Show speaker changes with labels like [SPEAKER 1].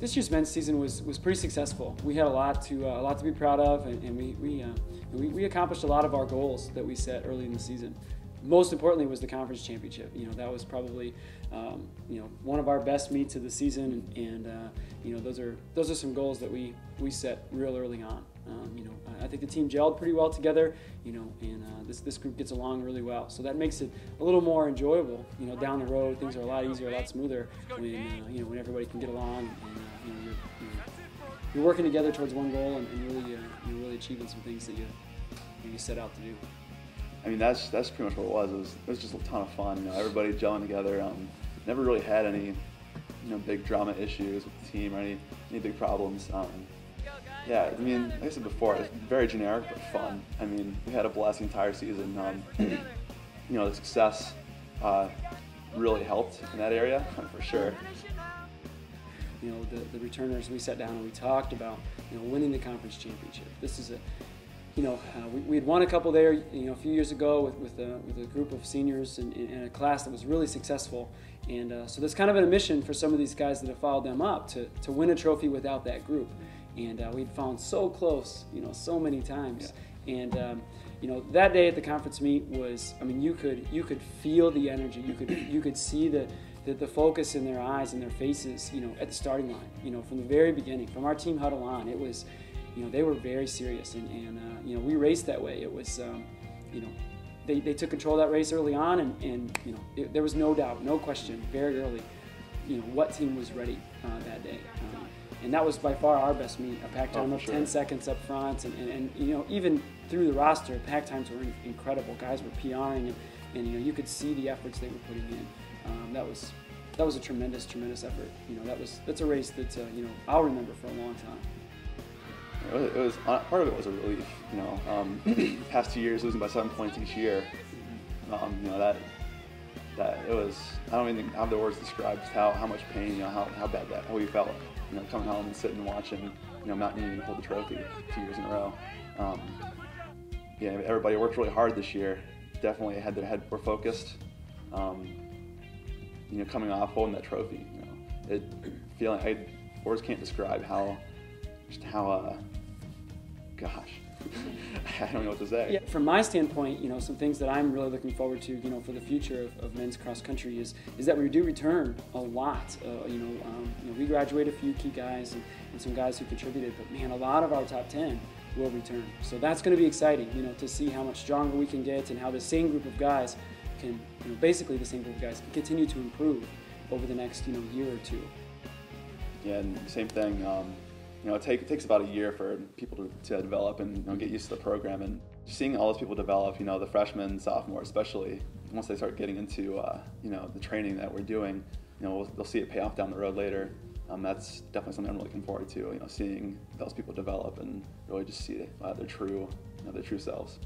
[SPEAKER 1] this year's men's season was pretty successful. We had a lot to be proud of, and we accomplished a lot of our goals that we set early in the season. Most importantly was the conference championship. You know, that was probably one of our best meets of the season, and those are some goals that we set real early on. I think the team gelled pretty well together. And this group gets along really well, so that makes it a little more enjoyable. Down the road, things are a lot easier, a lot smoother when everybody can get along, and you're working together towards one goal, and you're really achieving some things that you set out to do.
[SPEAKER 2] I mean, that's pretty much what it was. It was just a ton of fun. Everybody gelling together. Never really had any big drama issues with the team or any big problems. Yeah, I mean, like I said before, it's very generic but fun. I mean, we had a blast the entire season. The success really helped in that area for sure.
[SPEAKER 1] The returners, we sat down and we talked about winning the conference championship. This is we had won a couple there a few years ago with a group of seniors in a class that was really successful, and so there's kind of a mission for some of these guys that have followed them up to win a trophy without that group. And we'd found so close, so many times. Yeah. And that day at the conference meet was, I mean, you could feel the energy. You could see the focus in their eyes and their faces, at the starting line. From the very beginning, from our team huddle on, it was, they were very serious, and we raced that way. It was, they took control of that race early on, and there was no doubt, no question, very early, what team was ready that day. And that was by far our best meet. A pack time of 10 seconds up front, and even through the roster, pack times were incredible. Guys were PRing, and you could see the efforts they were putting in. That was a tremendous effort. That's a race that I'll remember for a long time.
[SPEAKER 2] It was part of it was a relief. Past 2 years losing by 7 points each year. That it was. I don't even have the words to describe just how much pain, how bad how we felt. Coming home and sitting and watching, Mount Union hold the trophy 2 years in a row. Everybody worked really hard this year. Definitely had their head more focused. Coming off holding that trophy, I words can't describe how gosh, I don't know what to say.
[SPEAKER 1] Yeah, from my standpoint, some things that I'm really looking forward to, for the future of men's cross country is that we do return a lot. We graduate a few key guys and some guys who contributed, but man, a lot of our top 10 will return. So that's going to be exciting, to see how much stronger we can get and how the same group of guys can, basically the same group of guys can continue to improve over the next, year or two.
[SPEAKER 2] Yeah, and same thing. It takes about a year for people to develop and get used to the program, and seeing all those people develop, the freshmen, sophomores especially, once they start getting into the training that we're doing, they'll see it pay off down the road later. That's definitely something I'm looking forward to, seeing those people develop and really just see their true selves.